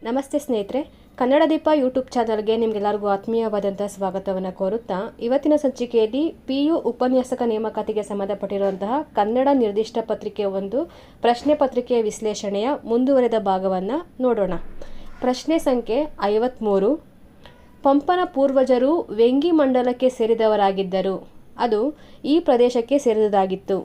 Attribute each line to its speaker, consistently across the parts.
Speaker 1: ನಮಸ್ತೆ ಸ್ನೇಹಿತರೆ, ಕನ್ನಡ ದೀಪ ಯೂಟ್ಯೂಬ್ ಚಾನಲ್ಗೆ ನಿಮಗೆಲ್ಲರಿಗೂ ಆತ್ಮೀಯವಾದಂಥ ಸ್ವಾಗತವನ್ನು ಕೋರುತ್ತಾ ಇವತ್ತಿನ ಸಂಚಿಕೆಯಲ್ಲಿ PU ಉಪನ್ಯಾಸಕ ನೇಮಕಾತಿಗೆ ಸಂಬಂಧಪಟ್ಟಿರುವಂತಹ ಕನ್ನಡ ನಿರ್ದಿಷ್ಟ ಪತ್ರಿಕೆ ಒಂದು ಪ್ರಶ್ನೆ ಪತ್ರಿಕೆಯ ವಿಶ್ಲೇಷಣೆಯ ಮುಂದುವರೆದ ಭಾಗವನ್ನು ನೋಡೋಣ. ಪ್ರಶ್ನೆ ಸಂಖ್ಯೆ 53. ಪಂಪನ ಪೂರ್ವಜರು ವೆಂಗಿ ಮಂಡಲಕ್ಕೆ ಸೇರಿದವರಾಗಿದ್ದರು. ಅದು ಈ ಪ್ರದೇಶಕ್ಕೆ ಸೇರಿದಾಗಿತ್ತು.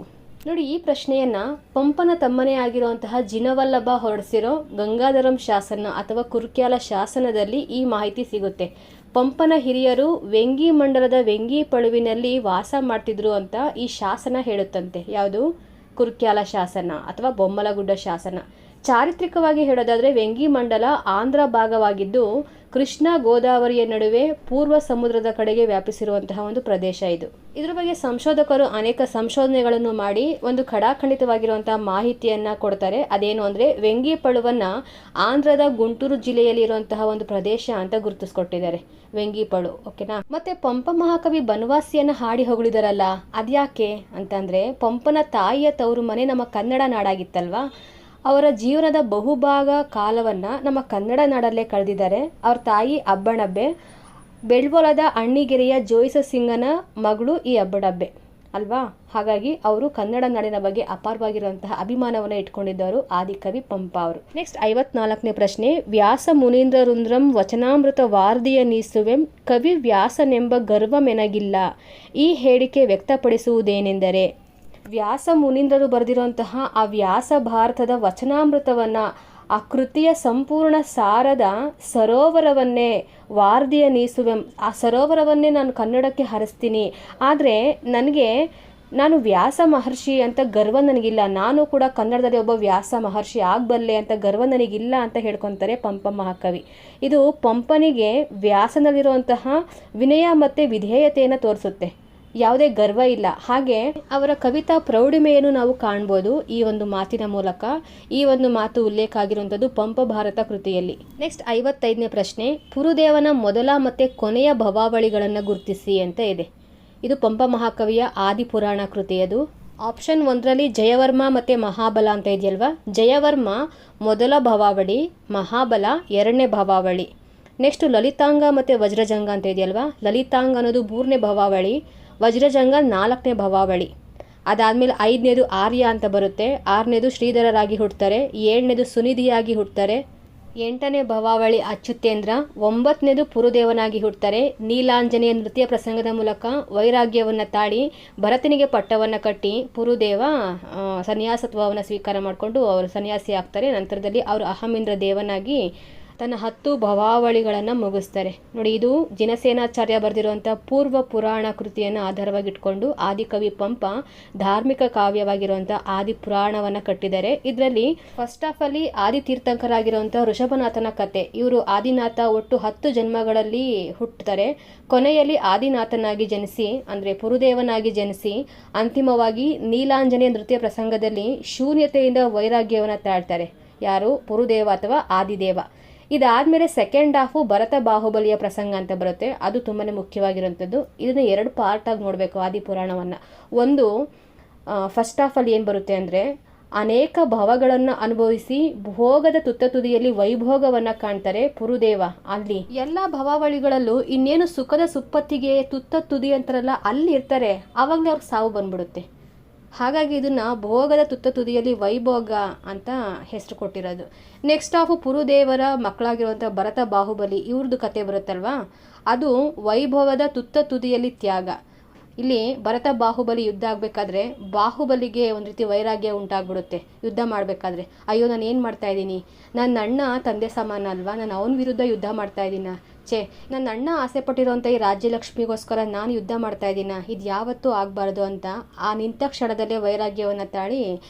Speaker 1: ನೋಡಿ, ಈ ಪ್ರಶ್ನೆಯನ್ನು ಪಂಪನ ತಮ್ಮನೇ ಆಗಿರುವಂತಹ ಜಿನವಲ್ಲಭ ಹೊರಡಿಸಿರೋ ಗಂಗಾಧರಂ ಶಾಸನ ಅಥವಾ ಕುರ್ಕ್ಯಾಲ ಶಾಸನದಲ್ಲಿ ಈ ಮಾಹಿತಿ ಸಿಗುತ್ತೆ. ಪಂಪನ ಹಿರಿಯರು ವೆಂಗಿ ಮಂಡಲದ ವೆಂಗಿ ಪಳುವಿನಲ್ಲಿ ವಾಸ ಮಾಡ್ತಿದ್ರು ಅಂತ ಈ ಶಾಸನ ಹೇಳುತ್ತಂತೆ. ಯಾವುದು? ಕುರ್ಕ್ಯಾಲ ಶಾಸನ ಅಥವಾ ಬೊಮ್ಮಲಗುಡ್ಡ ಶಾಸನ. ಚಾರಿತ್ರಿಕವಾಗಿ ಹೇಳೋದಾದರೆ ವೆಂಗಿ ಮಂಡಲ ಆಂಧ್ರ ಭಾಗವಾಗಿದ್ದು ಕೃಷ್ಣ ಗೋದಾವರಿಯ ನಡುವೆ ಪೂರ್ವ ಸಮುದ್ರದ ಕಡೆಗೆ ವ್ಯಾಪಿಸಿರುವಂತಹ ಒಂದು ಪ್ರದೇಶ ಇದು. ಇದ್ರ ಬಗ್ಗೆ ಸಂಶೋಧಕರು ಅನೇಕ ಸಂಶೋಧನೆಗಳನ್ನು ಮಾಡಿ ಒಂದು ಖಡಾಖಂಡಿತವಾಗಿರುವಂತಹ ಮಾಹಿತಿಯನ್ನು ಕೊಡ್ತಾರೆ. ಅದೇನು ಅಂದರೆ ವೆಂಗಿ ಪಳುವನ್ನು ಆಂಧ್ರದ ಗುಂಟೂರು ಜಿಲ್ಲೆಯಲ್ಲಿ ಇರುವಂತಹ ಒಂದು ಪ್ರದೇಶ ಅಂತ ಗುರುತಿಸ್ಕೊಟ್ಟಿದ್ದಾರೆ, ವೆಂಗಿ ಪಳು. ಓಕೆನಾ? ಮತ್ತೆ ಪಂಪ ಮಹಾಕವಿ ಬನವಾಸಿಯನ್ನು ಹಾಡಿ ಹೊಗಳಿದಾರಲ್ಲ, ಅದ್ಯಾಕೆ ಅಂತಂದರೆ ಪಂಪನ ತಾಯಿಯ ತವರು ಮನೆ ನಮ್ಮ ಕನ್ನಡ ನಾಡಾಗಿತ್ತಲ್ವಾ. ಅವರ ಜೀವನದ ಬಹುಭಾಗ ಕಾಲವನ್ನು ನಮ್ಮ ಕನ್ನಡ ನಾಡಲ್ಲೇ ಕಳೆದಿದ್ದಾರೆ. ಅವ್ರ ತಾಯಿ ಅಬ್ಬಣಬ್ಬೆ, ಬೆಳ್ವೊಲದ ಅಣ್ಣಿಗೆರೆಯ ಜೋಯಿಸ ಸಿಂಗನ ಮಗಳು ಈ ಅಬ್ಬಣಬ್ಬೆ ಅಲ್ವಾ. ಹಾಗಾಗಿ ಅವರು ಕನ್ನಡ ನಾಡಿನ ಬಗ್ಗೆ ಅಪಾರವಾಗಿರುವಂತಹ ಅಭಿಮಾನವನ್ನು ಇಟ್ಕೊಂಡಿದ್ದವರು ಆದಿಕವಿ ಪಂಪ ಅವರು. ನೆಕ್ಸ್ಟ್ 54ನೇ ಪ್ರಶ್ನೆ. ವ್ಯಾಸ ಮುನೀಂದ್ರ ರುಂದ್ರಂ ವಚನಾಮೃತ ವಾರ್ಧಿಯ ನೀಸುವೆಂ ಕವಿ ವ್ಯಾಸನೆಂಬ ಗರ್ವಮೆನಗಿಲ್ಲ. ಈ ಹೇಳಿಕೆ ವ್ಯಕ್ತಪಡಿಸುವುದೇನೆಂದರೆ, ವ್ಯಾಸ ಮುನೀಂದ್ರರು ಬರೆದಿರುವಂತಹ ಆ ವ್ಯಾಸ ಭಾರತದ ವಚನಾಮೃತವನ್ನು, ಆ ಕೃತಿಯ ಸಂಪೂರ್ಣ ಸಾರದ ಸರೋವರವನ್ನೇ ವಾರ್ಧಿಯ ನೀಸುವೆ, ಆ ಸರೋವರವನ್ನೇ ನಾನು ಕನ್ನಡಕ್ಕೆ ಹರಿಸ್ತೀನಿ. ಆದರೆ ನಾನು ವ್ಯಾಸ ಮಹರ್ಷಿ ಅಂತ ಗರ್ವ ನನಗಿಲ್ಲ, ನಾನು ಕೂಡ ಕನ್ನಡದಲ್ಲಿ ಒಬ್ಬ ವ್ಯಾಸ ಮಹರ್ಷಿ ಆಗಬಲ್ಲೆ ಅಂತ ಗರ್ವ ನನಗಿಲ್ಲ ಅಂತ ಹೇಳ್ಕೊತಾರೆ ಪಂಪ ಮಹಾಕವಿ. ಇದು ಪಂಪನಿಗೆ ವ್ಯಾಸನಲ್ಲಿರುವಂತಹ ವಿನಯ ಮತ್ತು ವಿಧೇಯತೆಯನ್ನು ತೋರಿಸುತ್ತೆ, ಯಾವುದೇ ಗರ್ವ ಇಲ್ಲ. ಹಾಗೆ ಅವರ ಕವಿತಾ ಪ್ರೌಢಿಮೆಯನ್ನು ನಾವು ಕಾಣ್ಬೋದು ಈ ಒಂದು ಮಾತಿನ ಮೂಲಕ. ಈ ಒಂದು ಮಾತು ಉಲ್ಲೇಖ ಆಗಿರುವಂಥದ್ದು ಪಂಪ ಭಾರತ ಕೃತಿಯಲ್ಲಿ. ನೆಕ್ಸ್ಟ್ 55ನೇ ಪ್ರಶ್ನೆ. ಪುರುದೇವನ ಮೊದಲ ಮತ್ತು ಕೊನೆಯ ಭವಾವಳಿಗಳನ್ನು ಗುರುತಿಸಿ ಅಂತ ಇದೆ. ಇದು ಪಂಪ ಮಹಾಕವಿಯ ಆದಿಪುರಾಣ ಕೃತಿಯದು. ಆಪ್ಷನ್ 1ರಲ್ಲಿ ಜಯವರ್ಮ ಮತ್ತು ಮಹಾಬಲ ಅಂತ ಇದೆಯಲ್ವಾ. ಜಯವರ್ಮ ಮೊದಲ ಭವಾವಳಿ, ಮಹಾಬಲ ಎರಡನೇ ಭವಾವಳಿ. ನೆಕ್ಸ್ಟು ಲಲಿತಾಂಗ ಮತ್ತು ವಜ್ರಜಂಗ ಅಂತ ಇದೆಯಲ್ವಾ. ಲಲಿತಾಂಗ ಅನ್ನೋದು 3ನೇ ಭವಾವಳಿ, ವಜ್ರಜಂಗ 4ನೇ ಭವಾವಳಿ. ಅದಾದಮೇಲೆ 5ನೇದು ಆರ್ಯ ಅಂತ ಬರುತ್ತೆ, 6ನೇದು ಶ್ರೀಧರರಾಗಿ ಹುಟ್ಟುತ್ತಾರೆ, 7ನೇದು ಸುನಿಧಿಯಾಗಿ ಹುಟ್ಟುತ್ತಾರೆ, 8ನೇ ಭವಾವಳಿ ಅಚ್ಯುತೇಂದ್ರ, 9ನೇದು ಪುರುದೇವನಾಗಿ ಹುಟ್ಟುತ್ತಾರೆ. ನೀಲಾಂಜನೆಯ ನೃತ್ಯ ಪ್ರಸಂಗದ ಮೂಲಕ ವೈರಾಗ್ಯವನ್ನು ತಾಳಿ ಭರತನಿಗೆ ಪಟ್ಟವನ್ನು ಕಟ್ಟಿ ಪುರುದೇವ ಸನ್ಯಾಸತ್ವವನ್ನು ಸ್ವೀಕಾರ ಮಾಡಿಕೊಂಡು ಅವರು ಸನ್ಯಾಸಿ ಆಗ್ತಾರೆ. ನಂತರದಲ್ಲಿ ಅವರು ಅಹಮಿಂದ್ರ ದೇವನಾಗಿ ತನ್ನ 10 ಭವಾವಳಿಗಳನ್ನು ಮುಗಿಸ್ತಾರೆ. ನೋಡಿ, ಇದು ಜಿನಸೇನಾಚಾರ್ಯ ಬರೆದಿರುವಂಥ ಪೂರ್ವ ಪುರಾಣ ಕೃತಿಯನ್ನು ಆಧಾರವಾಗಿಟ್ಕೊಂಡು ಆದಿಕವಿ ಪಂಪ ಧಾರ್ಮಿಕ ಕಾವ್ಯವಾಗಿರುವಂಥ ಆದಿಪುರಾಣವನ್ನು ಕಟ್ಟಿದ್ದಾರೆ. ಇದರಲ್ಲಿ ಫಸ್ಟ್ ಆಫ್ ಅಲ್ಲಿ ಆದಿತೀರ್ಥಂಕರಾಗಿರುವಂಥ ಋಷಭನಾಥನ ಕತೆ. ಇವರು ಆದಿನಾಥ ಒಟ್ಟು 10 ಜನ್ಮಗಳಲ್ಲಿ ಹುಟ್ಟುತ್ತಾರೆ. ಕೊನೆಯಲ್ಲಿ ಆದಿನಾಥನಾಗಿ ಜನಿಸಿ ಅಂದರೆ ಪುರುದೇವನಾಗಿ ಜನಿಸಿ ಅಂತಿಮವಾಗಿ ನೀಲಾಂಜನೆಯ ನೃತ್ಯ ಪ್ರಸಂಗದಲ್ಲಿ ಶೂನ್ಯತೆಯಿಂದ ವೈರಾಗ್ಯವನ್ನು ತಾಳ್ತಾರೆ. ಯಾರು? ಪುರುದೇವ ಅಥವಾ ಆದಿದೇವ. ಇದಾದಮೇಲೆ ಸೆಕೆಂಡ್ ಹಾಫು ಭರತ ಬಾಹುಬಲಿಯ ಪ್ರಸಂಗ ಅಂತ ಬರುತ್ತೆ. ಅದು ತುಂಬಾ ಮುಖ್ಯವಾಗಿರುವಂಥದ್ದು. ಇದನ್ನು 2 ಪಾರ್ಟಾಗಿ ನೋಡಬೇಕು ಆದಿಪುರಾಣವನ್ನು. ಒಂದು ಫಸ್ಟ್ ಹಾಫಲ್ಲಿ ಏನು ಬರುತ್ತೆ ಅಂದರೆ ಅನೇಕ ಭವಗಳನ್ನು ಅನುಭವಿಸಿ ಭೋಗದ ತುತ್ತ ತುದಿಯಲ್ಲಿ ವೈಭೋಗವನ್ನು ಕಾಣ್ತಾರೆ ಪುರುದೇವ. ಅಲ್ಲಿ ಎಲ್ಲ ಭವಾವಳಿಗಳಲ್ಲೂ ಇನ್ನೇನು ಸುಖದ ಸುಪ್ಪತ್ತಿಗೆ ತುತ್ತ ತುದಿ ಅಂತಾರಲ್ಲ, ಅಲ್ಲಿ ಇರ್ತಾರೆ. ಆವಾಗಲೇ ಅವ್ರಿಗೆ ಸಾವು ಬಂದ್ಬಿಡುತ್ತೆ. ಹಾಗಾಗಿ ಇದನ್ನು ಭೋಗದ ತುತ್ತ ತುದಿಯಲ್ಲಿ ವೈಭೋಗ ಅಂತ ಹೆಸರು ಕೊಟ್ಟಿರೋದು. ನೆಕ್ಸ್ಟ್ ಹಾಫು ಪುರುದೇವರ ಮಕ್ಕಳಾಗಿರುವಂಥ ಭರತ ಬಾಹುಬಲಿ ಇವ್ರದ್ದು ಕತೆ ಬರುತ್ತಲ್ವಾ, ಅದು ವೈಭವದ ತುತ್ತ ತುದಿಯಲ್ಲಿ ತ್ಯಾಗ. ಇಲ್ಲಿ ಭರತ ಬಾಹುಬಲಿ ಯುದ್ಧ ಆಗಬೇಕಾದ್ರೆ ಬಾಹುಬಲಿಗೆ ಒಂದು ರೀತಿ ವೈರಾಗ್ಯ ಉಂಟಾಗ್ಬಿಡುತ್ತೆ. ಯುದ್ಧ ಮಾಡಬೇಕಾದ್ರೆ ಅಯ್ಯೋ ನಾನು ಏನು ಮಾಡ್ತಾ ಇದ್ದೀನಿ, ನನ್ನ ಅಣ್ಣ ತಂದೆ ಸಮಾನ ಅಲ್ವಾ, ನಾನು ಅವನ ವಿರುದ್ಧ ಯುದ್ಧ ಮಾಡ್ತಾ ಇದ್ದೀನ, ನನ್ನ ಅಣ್ಣ ಆಸೆ ಪಟ್ಟಿರೋಂಥ ಈ ರಾಜ್ಯಲಕ್ಷ್ಮಿಗೋಸ್ಕರ ನಾನು ಯುದ್ಧ ಮಾಡ್ತಾ ಇದ್ದೀನ, ಇದು ಯಾವತ್ತೂ ಆಗಬಾರ್ದು ಅಂತ ಆ ನಿಂತ ಕ್ಷಣದಲ್ಲೇ ವೈರಾಗ್ಯವನ್ನು ತಾಳಿ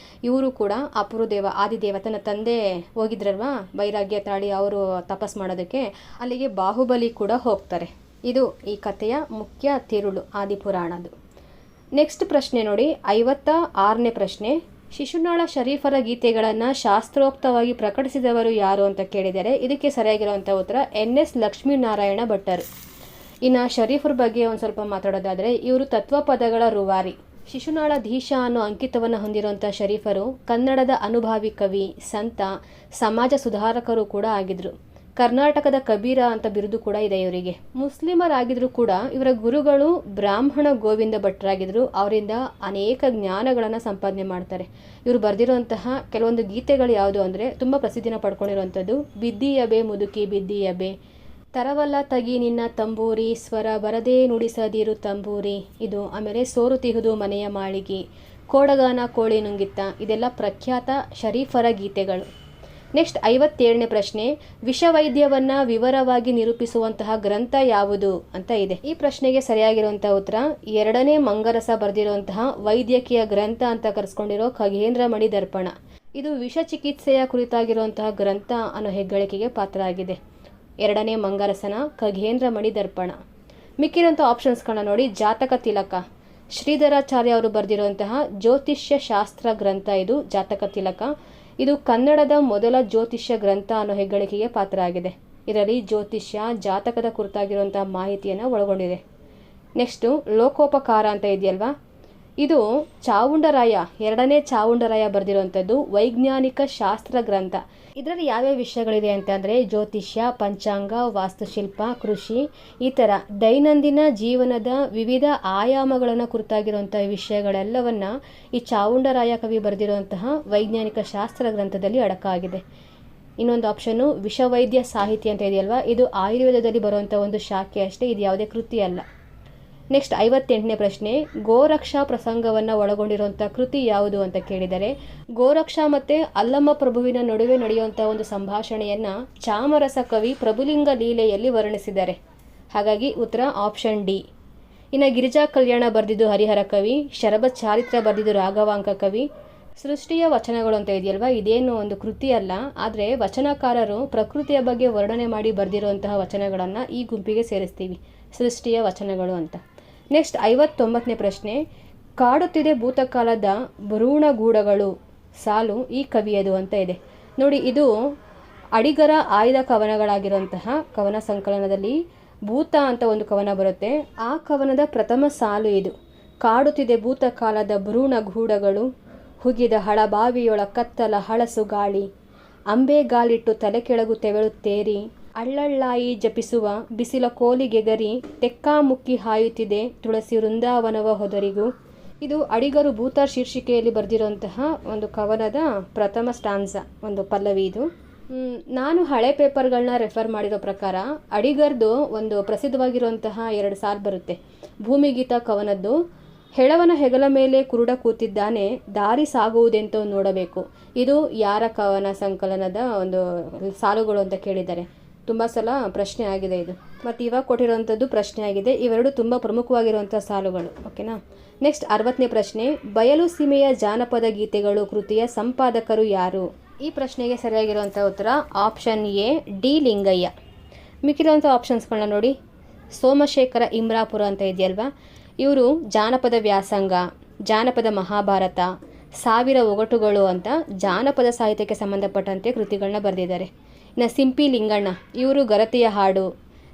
Speaker 1: ಇವರು ಕೂಡ ಅಪುರುದೇವ ಆದಿದೇವ ತನ್ನ ತಂದೆ ಹೋಗಿದ್ರಲ್ವಾ ವೈರಾಗ್ಯ ತಾಳಿ ಅವರು ತಪಸ್ ಮಾಡೋದಕ್ಕೆ, ಅಲ್ಲಿಗೆ ಬಾಹುಬಲಿ ಕೂಡ ಹೋಗ್ತಾರೆ. ಇದು ಈ ಕಥೆಯ ಮುಖ್ಯ ತಿರುಳು ಆದಿಪುರಾಣದು. ನೆಕ್ಸ್ಟ್ ಪ್ರಶ್ನೆ ನೋಡಿ, 56ನೇ ಪ್ರಶ್ನೆ. ಶಿಶುನಾಳ ಶರೀಫರ ಗೀತೆಗಳನ್ನು ಶಾಸ್ತ್ರೋಕ್ತವಾಗಿ ಪ್ರಕಟಿಸಿದವರು ಯಾರು ಅಂತ ಕೇಳಿದರೆ ಇದಕ್ಕೆ ಸರಿಯಾಗಿರುವಂಥ ಉತ್ತರ NS ಲಕ್ಷ್ಮೀನಾರಾಯಣ ಭಟ್ಟರು. ಇನ್ನು ಶರೀಫರ ಬಗ್ಗೆ ಒಂದು ಸ್ವಲ್ಪ ಮಾತಾಡೋದಾದರೆ ಇವರು ತತ್ವಪದಗಳ ರೂವಾರಿ. ಶಿಶುನಾಳ ಧೀಶ ಅನ್ನೋ ಅಂಕಿತವನ್ನು ಹೊಂದಿರುವಂಥ ಶರೀಫರು ಕನ್ನಡದ ಅನುಭಾವಿ ಕವಿ, ಸಂತ, ಸಮಾಜ ಸುಧಾರಕರು ಕೂಡ ಆಗಿದ್ದರು. ಕರ್ನಾಟಕದ ಕಬೀರ ಅಂತ ಬಿರುದು ಕೂಡ ಇದೆ ಇವರಿಗೆ. ಮುಸ್ಲಿಮರಾಗಿದ್ರು ಕೂಡ ಇವರ ಗುರುಗಳು ಬ್ರಾಹ್ಮಣ ಗೋವಿಂದ ಭಟ್ರಾಗಿದ್ರು. ಅವರಿಂದ ಅನೇಕ ಜ್ಞಾನಗಳನ್ನು ಸಂಪಾದನೆ ಮಾಡ್ತಾರೆ. ಇವರು ಬರೆದಿರುವಂತಹ ಕೆಲವೊಂದು ಗೀತೆಗಳು ಯಾವುದು ಅಂದರೆ ತುಂಬ ಪ್ರಸಿದ್ಧಿನ ಪಡ್ಕೊಂಡಿರುವಂಥದ್ದು ಬಿದ್ದಿಯಬೆ ಮುದುಕಿ ಬಿದ್ದಿಯಬೆ, ತರವಲ್ಲ ತಗಿ ನಿನ್ನ ತಂಬೂರಿ, ಸ್ವರ ಬರದೇ ನುಡಿಸದಿರು ತಂಬೂರಿ, ಇದು ಆಮೇಲೆ ಸೋರುತಿಹುದು ಮನೆಯ ಮಾಳಿಗೆ, ಕೋಡಗಾನ ಕೋಳಿ ನುಂಗಿತ್ತ, ಇದೆಲ್ಲ ಪ್ರಖ್ಯಾತ ಶರೀಫರ ಗೀತೆಗಳು. ನೆಕ್ಸ್ಟ್ 57ನೇ ಪ್ರಶ್ನೆ, ವಿಷವೈದ್ಯವನ್ನು ವಿವರವಾಗಿ ನಿರೂಪಿಸುವಂತಹ ಗ್ರಂಥ ಯಾವುದು ಅಂತ ಇದೆ. ಈ ಪ್ರಶ್ನೆಗೆ ಸರಿಯಾಗಿರುವಂತಹ ಉತ್ತರ 2ನೇ ಮಂಗರಸ ಬರೆದಿರುವಂತಹ ವೈದ್ಯಕೀಯ ಗ್ರಂಥ ಅಂತ ಕರೆಸ್ಕೊಂಡಿರೋ ಖಗೇಂದ್ರ ಮಣಿ ದರ್ಪಣ. ಇದು ವಿಷ ಚಿಕಿತ್ಸೆಯ ಕುರಿತಾಗಿರುವಂತಹ ಗ್ರಂಥ ಅನ್ನೋ ಹೆಗ್ಗಳಿಕೆಗೆ ಪಾತ್ರ ಆಗಿದೆ. 2ನೇ ಮಂಗರಸನ ಖಗೇಂದ್ರ ಮಣಿ ದರ್ಪಣ. ಮಿಕ್ಕಿರುವಂಥ ಆಪ್ಷನ್ಸ್ಗಳನ್ನ ನೋಡಿ. ಜಾತಕ ತಿಲಕ, ಶ್ರೀಧರಾಚಾರ್ಯ ಅವರು ಬರೆದಿರುವಂತಹ ಜ್ಯೋತಿಷ್ಯ ಶಾಸ್ತ್ರ ಗ್ರಂಥ ಇದು ಜಾತಕ ತಿಲಕ. ಇದು ಕನ್ನಡದ ಮೊದಲ ಜ್ಯೋತಿಷ್ಯ ಗ್ರಂಥ ಅನ್ನೋ ಹೆಗ್ಗಳಿಕೆಗೆ ಪಾತ್ರ ಆಗಿದೆ. ಇದರಲ್ಲಿ ಜ್ಯೋತಿಷ್ಯ ಜಾತಕದ ಕುರಿತಾಗಿರುವಂತಹ ಮಾಹಿತಿಯನ್ನು ಒಳಗೊಂಡಿದೆ. ನೆಕ್ಸ್ಟು ಲೋಕೋಪಕಾರ ಅಂತ ಇದೆಯಲ್ವಾ, ಇದು ಚಾವುಂಡರಾಯ 2ನೇ ಚಾವುಂಡರಾಯ ಬರೆದಿರುವಂಥದ್ದು ವೈಜ್ಞಾನಿಕ ಶಾಸ್ತ್ರ ಗ್ರಂಥ. ಇದರಲ್ಲಿ ಯಾವ್ಯಾವ ವಿಷಯಗಳಿದೆ ಅಂತಂದರೆ ಜ್ಯೋತಿಷ್ಯ, ಪಂಚಾಂಗ, ವಾಸ್ತುಶಿಲ್ಪ, ಕೃಷಿ, ಈ ಥರ ದೈನಂದಿನ ಜೀವನದ ವಿವಿಧ ಆಯಾಮಗಳನ್ನು ಕುರಿತಾಗಿರುವಂಥ ವಿಷಯಗಳೆಲ್ಲವನ್ನು ಈ ಚಾವುಂಡರಾಯ ಕವಿ ಬರೆದಿರುವಂತಹ ವೈಜ್ಞಾನಿಕ ಶಾಸ್ತ್ರ ಗ್ರಂಥದಲ್ಲಿ ಅಡಕಾಗಿದೆ. ಇನ್ನೊಂದು ಆಪ್ಷನ್ನು ವಿಷವೈದ್ಯ ಸಾಹಿತ್ಯ ಅಂತ ಇದೆಯಲ್ವಾ, ಇದು ಆಯುರ್ವೇದದಲ್ಲಿ ಬರುವಂಥ ಒಂದು ಶಾಖೆ ಅಷ್ಟೇ, ಇದು ಯಾವುದೇ ಕೃತಿ ಅಲ್ಲ. ನೆಕ್ಸ್ಟ್ 58ನೇ ಪ್ರಶ್ನೆ, ಗೋರಕ್ಷಾ ಪ್ರಸಂಗವನ್ನು ಒಳಗೊಂಡಿರುವಂಥ ಕೃತಿ ಯಾವುದು ಅಂತ ಕೇಳಿದರೆ, ಗೋರಕ್ಷಾ ಮತ್ತು ಅಲ್ಲಮ್ಮ ಪ್ರಭುವಿನ ನಡುವೆ ನಡೆಯುವಂಥ ಒಂದು ಸಂಭಾಷಣೆಯನ್ನು ಚಾಮರಸ ಕವಿ ಪ್ರಭುಲಿಂಗ ಲೀಲೆಯಲ್ಲಿ ವರ್ಣಿಸಿದ್ದಾರೆ. ಹಾಗಾಗಿ ಉತ್ತರ ಆಪ್ಷನ್ ಡಿ. ಇನ್ನು ಗಿರಿಜಾ ಕಲ್ಯಾಣ ಬರೆದಿದ್ದು ಹರಿಹರ ಕವಿ, ಶರಭ ಚಾರಿತ್ರ ಬರೆದಿದ್ದು ರಾಘವಾಂಕ ಕವಿ. ಸೃಷ್ಟಿಯ ವಚನಗಳು ಅಂತ ಇದೆಯಲ್ವಾ, ಇದೇನು ಒಂದು ಕೃತಿ ಅಲ್ಲ, ಆದರೆ ವಚನಕಾರರು ಪ್ರಕೃತಿಯ ಬಗ್ಗೆ ವರ್ಣನೆ ಮಾಡಿ ಬರೆದಿರುವಂತಹ ವಚನಗಳನ್ನು ಈ ಗುಂಪಿಗೆ ಸೇರಿಸ್ತೀವಿ, ಸೃಷ್ಟಿಯ ವಚನಗಳು ಅಂತ. ನೆಕ್ಸ್ಟ್ 59ನೇ ಪ್ರಶ್ನೆ, ಕಾಡುತ್ತಿದೆ ಭೂತಕಾಲದ ಭ್ರೂಣಗೂಡಗಳು ಸಾಲು ಈ ಕವಿಯದು ಅಂತ ಇದೆ. ನೋಡಿ, ಇದು ಅಡಿಗರ ಆಯ್ದ ಕವನಗಳಾಗಿರುವಂತಹ ಕವನ ಸಂಕಲನದಲ್ಲಿ ಭೂತ ಅಂತ ಒಂದು ಕವನ ಬರುತ್ತೆ. ಆ ಕವನದ ಪ್ರಥಮ ಸಾಲು ಇದು. ಕಾಡುತ್ತಿದೆ ಭೂತಕಾಲದ ಭ್ರೂಣಗೂಡಗಳು, ಹುಗಿದ ಹಳಬಾವಿಯೊಳ ಕತ್ತಲ ಹಳಸು ಗಾಳಿ, ಅಂಬೆಗಾಲಿಟ್ಟು ತಲೆ ಕೆಳಗು ತೆವಳುತ್ತೇರಿ, ಅಳ್ಳಳ್ಳಾಯಿ ಜಪಿಸುವ ಬಿಸಿಲ ಕೋಲಿಗೆಗರಿ, ತೆಕ್ಕಾಮುಕ್ಕಿ ಹಾಯುತ್ತಿದೆ ತುಳಸಿ ವೃಂದಾವನವ ಹೊದರಿಗೂ. ಇದು ಅಡಿಗರು ಭೂತ ಶೀರ್ಷಿಕೆಯಲ್ಲಿ ಬರೆದಿರುವಂತಹ ಒಂದು ಕವನದ ಪ್ರಥಮ ಸ್ಟಾನ್ಸ, ಒಂದು ಪಲ್ಲವಿ ಇದು. ನಾನು ಹಳೆ ಪೇಪರ್ಗಳನ್ನ ರೆಫರ್ ಮಾಡಿರೋ ಪ್ರಕಾರ ಅಡಿಗರ್ದು ಒಂದು ಪ್ರಸಿದ್ಧವಾಗಿರುವಂತಹ 2 ಸಾಲು ಬರುತ್ತೆ. ಭೂಮಿಗೀತ ಕವನದ್ದು, ಹೆಳವನ ಹೆಗಲ ಮೇಲೆ ಕುರುಡ ಕೂತಿದ್ದಾನೆ, ದಾರಿ ಸಾಗುವುದೆಂತೋ ನೋಡಬೇಕು. ಇದು ಯಾರ ಕವನ ಸಂಕಲನದ ಒಂದು ಸಾಲುಗಳು ಅಂತ ಕೇಳಿದ್ದಾರೆ. ತುಂಬ ಸಲ ಪ್ರಶ್ನೆ ಆಗಿದೆ ಇದು, ಮತ್ತು ಇವಾಗ ಕೊಟ್ಟಿರುವಂಥದ್ದು ಪ್ರಶ್ನೆ ಆಗಿದೆ. ಇವೆರಡು ತುಂಬ ಪ್ರಮುಖವಾಗಿರುವಂಥ ಸಾಲುಗಳು. ಓಕೆನಾ. ನೆಕ್ಸ್ಟ್ 60ನೇ ಪ್ರಶ್ನೆ, ಬಯಲು ಸೀಮೆಯ ಜಾನಪದ ಗೀತೆಗಳು ಕೃತಿಯ ಸಂಪಾದಕರು ಯಾರು? ಈ ಪ್ರಶ್ನೆಗೆ ಸರಿಯಾಗಿರುವಂಥ ಉತ್ತರ ಆಪ್ಷನ್ ಎ ಡಿ ಲಿಂಗಯ್ಯ. ಮಿಕ್ಕಿರುವಂಥ ಆಪ್ಷನ್ಸ್ಗಳನ್ನ ನೋಡಿ. ಸೋಮಶೇಖರ ಇಮ್ರಾಪುರ ಅಂತ ಇದೆಯಲ್ವಾ, ಇವರು ಜಾನಪದ ವ್ಯಾಸಂಗ, ಜಾನಪದ ಮಹಾಭಾರತ, 1000 ಒಗಟುಗಳು ಅಂತ ಜಾನಪದ ಸಾಹಿತ್ಯಕ್ಕೆ ಸಂಬಂಧಪಟ್ಟಂತೆ ಕೃತಿಗಳನ್ನ ಬರೆದಿದ್ದಾರೆ. ಇನ್ನು ಸಿಂಪಿ ಲಿಂಗಣ್ಣ, ಇವರು ಗರತಿಯ ಹಾಡು,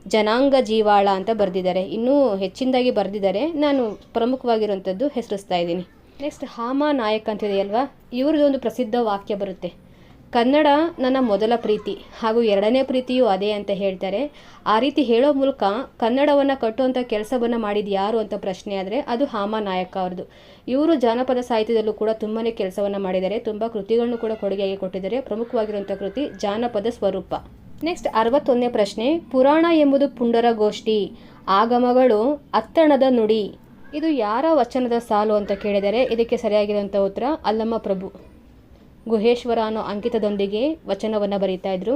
Speaker 1: ಜನಾಂಗ ಜೀವಾಳ ಅಂತ ಬರೆದಿದ್ದಾರೆ. ಇನ್ನೂ ಹೆಚ್ಚಿನದಾಗಿ ಬರೆದಿದ್ದಾರೆ, ನಾನು ಪ್ರಮುಖವಾಗಿರುವಂಥದ್ದು ಹೆಸರಿಸ್ತಾ ಇದ್ದೀನಿ. ನೆಕ್ಸ್ಟ್ ಹಾಮ ನಾಯಕ್ ಅಂತಿದೆಯಲ್ವಾ, ಇವ್ರದ್ದು ಒಂದು ಪ್ರಸಿದ್ಧ ವಾಕ್ಯ ಬರುತ್ತೆ. ಕನ್ನಡ ನನ್ನ ಮೊದಲ ಪ್ರೀತಿ ಹಾಗೂ 2ನೇ ಪ್ರೀತಿಯೂ ಅದೇ ಅಂತ ಹೇಳ್ತಾರೆ. ಆ ರೀತಿ ಹೇಳೋ ಮೂಲಕ ಕನ್ನಡವನ್ನು ಕಟ್ಟುವಂಥ ಕೆಲಸವನ್ನು ಮಾಡಿದ್ದು ಯಾರು ಅಂತ ಪ್ರಶ್ನೆ ಆದರೆ ಅದು ಹಾಮ ನಾಯಕ ಅವ್ರದ್ದು. ಇವರು ಜಾನಪದ ಸಾಹಿತ್ಯದಲ್ಲೂ ಕೂಡ ತುಂಬಾ ಕೆಲಸವನ್ನು ಮಾಡಿದ್ದಾರೆ, ತುಂಬ ಕೃತಿಗಳನ್ನು ಕೂಡ ಕೊಡುಗೆಯಾಗಿ ಕೊಟ್ಟಿದ್ದಾರೆ. ಪ್ರಮುಖವಾಗಿರುವಂಥ ಕೃತಿ ಜಾನಪದ ಸ್ವರೂಪ. ನೆಕ್ಸ್ಟ್ 61ನೇ ಪ್ರಶ್ನೆ, ಪುರಾಣ ಎಂಬುದು ಪುಂಡರ ಗೋಷ್ಠಿ, ಆಗಮಗಳು ಅತ್ತಣದ ನುಡಿ, ಇದು ಯಾರ ವಚನದ ಸಾಲು ಅಂತ ಕೇಳಿದರೆ ಇದಕ್ಕೆ ಸರಿಯಾಗಿರುವಂಥ ಉತ್ತರ ಅಲ್ಲಮ್ಮ ಪ್ರಭು. ಗುಹೇಶ್ವರ ಅನ್ನೋ ಅಂಕಿತದೊಂದಿಗೆ ವಚನವನ್ನು ಬರೀತಾ ಇದ್ರು.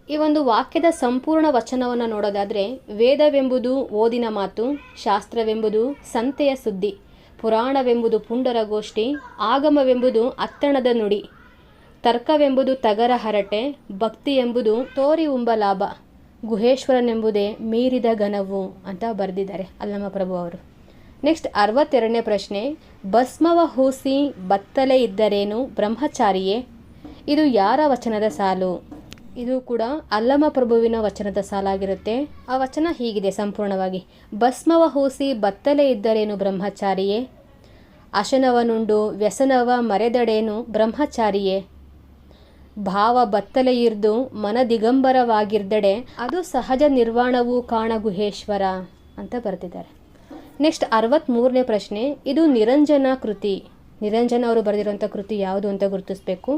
Speaker 1: ಈ ಒಂದು ವಾಕ್ಯದ ಸಂಪೂರ್ಣ ವಚನವನ್ನು ನೋಡೋದಾದರೆ, ವೇದವೆಂಬುದು ಓದಿನ ಮಾತು, ಶಾಸ್ತ್ರವೆಂಬುದು ಸಂತೆಯ ಸುದ್ದಿ, ಪುರಾಣವೆಂಬುದು ಪುಂಡರ ಗೋಷ್ಠಿ, ಆಗಮವೆಂಬುದು ಅತ್ತಣದ ನುಡಿ, ತರ್ಕವೆಂಬುದು ತಗರ ಹರಟೆ, ಭಕ್ತಿ ಎಂಬುದು ತೋರಿ ಉಂಬ ಲಾಭ, ಗುಹೇಶ್ವರನೆಂಬುದೇ ಮೀರಿದ ಘನವು ಅಂತ ಬರೆದಿದ್ದಾರೆ ಅಲ್ಲಮ್ಮ ಪ್ರಭು ಅವರು. ನೆಕ್ಸ್ಟ್ 62ನೇ ಪ್ರಶ್ನೆ, ಭಸ್ಮವ ಹೂಸಿ ಬತ್ತಲೆ ಇದ್ದರೇನು ಬ್ರಹ್ಮಚಾರಿಯೇ, ಇದು ಯಾರ ವಚನದ ಸಾಲು? ಇದು ಕೂಡ ಅಲ್ಲಮ ಪ್ರಭುವಿನ ವಚನದ ಸಾಲಾಗಿರುತ್ತೆ. ಆ ವಚನ ಹೀಗಿದೆ ಸಂಪೂರ್ಣವಾಗಿ: ಭಸ್ಮವ ಹೂಸಿ ಬತ್ತಲೆ ಇದ್ದರೇನು ಬ್ರಹ್ಮಚಾರಿಯೇ, ಅಶನವನುಂಡು ವ್ಯಸನವ ಮರೆದಡೇನು ಬ್ರಹ್ಮಚಾರಿಯೇ, ಭಾವ ಬತ್ತಲೆ ಇರ್ದು ಮನ ದಿಗಂಬರವಾಗಿರ್ದಡೆ ಅದು ಸಹಜ ನಿರ್ವಾಣವು ಕಾಣ ಗುಹೇಶ್ವರ ಅಂತ ಬರೆದಿದ್ದಾರೆ. ನೆಕ್ಸ್ಟ್ 63ನೇ ಪ್ರಶ್ನೆ, ಇದು ನಿರಂಜನ ಕೃತಿ. ನಿರಂಜನ ಅವರು ಬರೆದಿರುವಂಥ ಕೃತಿ ಯಾವುದು ಅಂತ ಗುರುತಿಸಬೇಕು.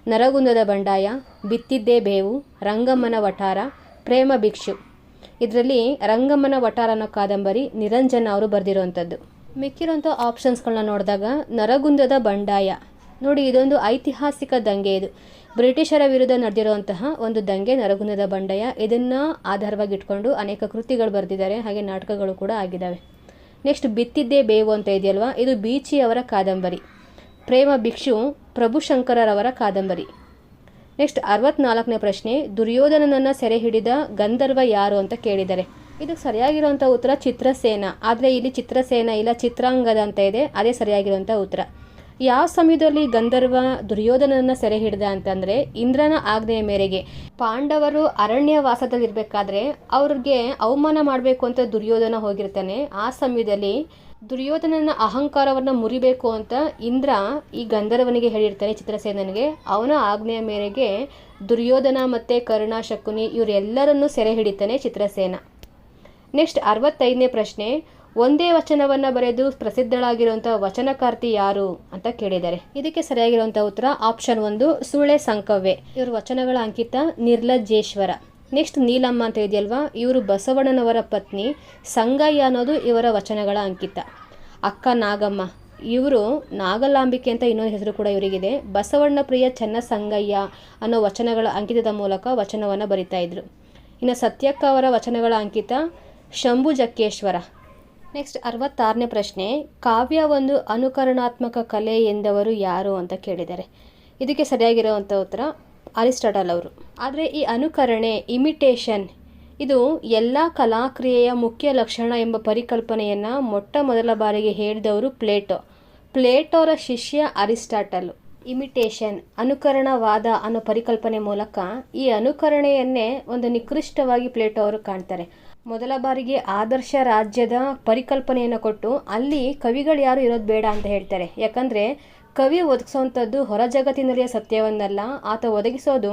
Speaker 1: ನರಗುಂದದ ಬಂಡಾಯ, ಬಿತ್ತಿದ್ದೇ ಬೇವು, ರಂಗಮ್ಮನ ವಠಾರ, ಪ್ರೇಮ ಭಿಕ್ಷು. ಇದರಲ್ಲಿ ರಂಗಮ್ಮನ ವಠಾರ ಅನ್ನೋ ಕಾದಂಬರಿ ನಿರಂಜನ ಅವರು ಬರೆದಿರುವಂಥದ್ದು. ಮಿಕ್ಕಿರೋಂಥ ಆಪ್ಷನ್ಸ್ಗಳನ್ನ ನೋಡಿದಾಗ ನರಗುಂದದ ಬಂಡಾಯ ನೋಡಿ, ಇದೊಂದು ಐತಿಹಾಸಿಕ ದಂಗೆ. ಇದು ಬ್ರಿಟಿಷರ ವಿರುದ್ಧ ನಡೆದಿರುವಂತಹ ಒಂದು ದಂಗೆ ನರಗುಂದದ ಬಂಡಾಯ. ಇದನ್ನು ಆಧಾರವಾಗಿ ಇಟ್ಕೊಂಡು ಅನೇಕ ಕೃತಿಗಳು ಬರೆದಿದ್ದಾರೆ, ಹಾಗೆ ನಾಟಕಗಳು ಕೂಡ ಆಗಿದ್ದಾವೆ. ನೆಕ್ಸ್ಟ್ ಬಿತ್ತಿದ್ದೇ ಬೇವು ಅಂತ ಇದೆಯಲ್ವಾ, ಇದು ಬೀಚಿ ಅವರ ಕಾದಂಬರಿ. ಪ್ರೇಮ ಭಿಕ್ಷು ಪ್ರಭುಶಂಕರರವರ ಕಾದಂಬರಿ. ನೆಕ್ಸ್ಟ್ 64ನೇ ಪ್ರಶ್ನೆ, ದುರ್ಯೋಧನನನ್ನು ಸೆರೆ ಹಿಡಿದ ಗಂಧರ್ವ ಯಾರು ಅಂತ ಕೇಳಿದ್ದಾರೆ. ಇದಕ್ಕೆ ಸರಿಯಾಗಿರುವಂಥ ಉತ್ತರ ಚಿತ್ರಸೇನ. ಆದರೆ ಇಲ್ಲಿ ಚಿತ್ರಸೇನ ಇಲ್ಲ, ಚಿತ್ರಾಂಗದ ಅಂತ ಇದೆ, ಅದೇ ಸರಿಯಾಗಿರುವಂಥ ಉತ್ತರ. ಯಾವ ಸಮಯದಲ್ಲಿ ಗಂಧರ್ವ ದುರ್ಯೋಧನನ ಸೆರೆ ಹಿಡಿದ ಅಂತಂದರೆ, ಇಂದ್ರನ ಆಜ್ಞೆಯ ಮೇರೆಗೆ ಪಾಂಡವರು ಅರಣ್ಯವಾಸದಲ್ಲಿರಬೇಕಾದ್ರೆ ಅವ್ರಿಗೆ ಅವಮಾನ ಮಾಡಬೇಕು ಅಂತ ದುರ್ಯೋಧನ ಹೋಗಿರ್ತಾನೆ. ಆ ಸಮಯದಲ್ಲಿ ದುರ್ಯೋಧನನ ಅಹಂಕಾರವನ್ನು ಮುರಿಬೇಕು ಅಂತ ಇಂದ್ರ ಈ ಗಂಧರ್ವನಿಗೆ ಹೇಳಿರ್ತಾನೆ, ಚಿತ್ರಸೇನನಿಗೆ. ಅವನ ಆಜ್ಞೆಯ ಮೇರೆಗೆ ದುರ್ಯೋಧನ ಮತ್ತು ಕರ್ಣ, ಶಕುನಿ ಇವರೆಲ್ಲರನ್ನೂ ಸೆರೆ ಹಿಡಿತಾನೆ ಚಿತ್ರಸೇನ. ನೆಕ್ಸ್ಟ್ 65ನೇ ಪ್ರಶ್ನೆ, ಒಂದೇ ವಚನವನ್ನು ಬರೆದು ಪ್ರಸಿದ್ಧಳಾಗಿರುವಂಥ ವಚನಕಾರ್ತಿ ಯಾರು ಅಂತ ಕೇಳಿದ್ದಾರೆ. ಇದಕ್ಕೆ ಸರಿಯಾಗಿರುವಂಥ ಉತ್ತರ ಆಪ್ಷನ್ 1 ಸುಳೆ ಸಂಕವ್ವೆ. ಇವ್ರ ವಚನಗಳ ಅಂಕಿತ ನಿರ್ಲಜ್ಜೇಶ್ವರ. ನೆಕ್ಸ್ಟ್ ನೀಲಮ್ಮ ಅಂತ ಇದೆಯಲ್ವಾ, ಇವರು ಬಸವಣ್ಣನವರ ಪತ್ನಿ. ಸಂಗಯ್ಯ ಅನ್ನೋದು ಇವರ ವಚನಗಳ ಅಂಕಿತ. ಅಕ್ಕ ನಾಗಮ್ಮ, ಇವರು ನಾಗಲಾಂಬಿಕೆ ಅಂತ ಇನ್ನೊಂದು ಹೆಸರು ಕೂಡ ಇವರಿಗಿದೆ. ಬಸವಣ್ಣ ಪ್ರಿಯ ಚೆನ್ನ ಸಂಗಯ್ಯ ಅನ್ನೋ ವಚನಗಳ ಅಂಕಿತದ ಮೂಲಕ ವಚನವನ್ನು ಬರಿತಾ ಇದ್ರು. ಇನ್ನು ಸತ್ಯಕ್ಕ ಅವರ ವಚನಗಳ ಅಂಕಿತ ಶಂಭು ಜಕ್ಕೇಶ್ವರ. ನೆಕ್ಸ್ಟ್ 66ನೇ ಪ್ರಶ್ನೆ, ಕಾವ್ಯ ಒಂದು ಅನುಕರಣಾತ್ಮಕ ಕಲೆ ಎಂದವರು ಯಾರು ಅಂತ ಕೇಳಿದ್ದಾರೆ. ಇದಕ್ಕೆ ಸರಿಯಾಗಿರುವಂಥ ಉತ್ತರ ಅರಿಸ್ಟಾಟಲ್ ಅವರು. ಆದರೆ ಈ ಅನುಕರಣೆ, ಇಮಿಟೇಷನ್, ಇದು ಎಲ್ಲ ಕಲಾಕ್ರಿಯೆಯ ಮುಖ್ಯ ಲಕ್ಷಣ ಎಂಬ ಪರಿಕಲ್ಪನೆಯನ್ನು ಮೊಟ್ಟ ಮೊದಲ ಬಾರಿಗೆ ಹೇಳಿದವರು ಪ್ಲೇಟೋರ ಶಿಷ್ಯ ಅರಿಸ್ಟಾಟಲ್. ಇಮಿಟೇಷನ್, ಅನುಕರಣವಾದ ಅನ್ನೋ ಪರಿಕಲ್ಪನೆ ಮೂಲಕ ಈ ಅನುಕರಣೆಯನ್ನೇ ಒಂದು ನಿಕೃಷ್ಟವಾಗಿ ಪ್ಲೇಟೋ ಅವರು ಕಾಣ್ತಾರೆ. ಮೊದಲ ಬಾರಿಗೆ ಆದರ್ಶ ರಾಜ್ಯದ ಪರಿಕಲ್ಪನೆಯನ್ನು ಕೊಟ್ಟು ಅಲ್ಲಿ ಕವಿಗಳು ಯಾರು ಇರೋದು ಬೇಡ ಅಂತ ಹೇಳ್ತಾರೆ. ಯಾಕಂದರೆ ಕವಿ ಒದಗಿಸೋವಂಥದ್ದು ಹೊರ ಜಗತ್ತಿನಲ್ಲಿಯ ಸತ್ಯವನ್ನಲ್ಲ, ಆತ ಒದಗಿಸೋದು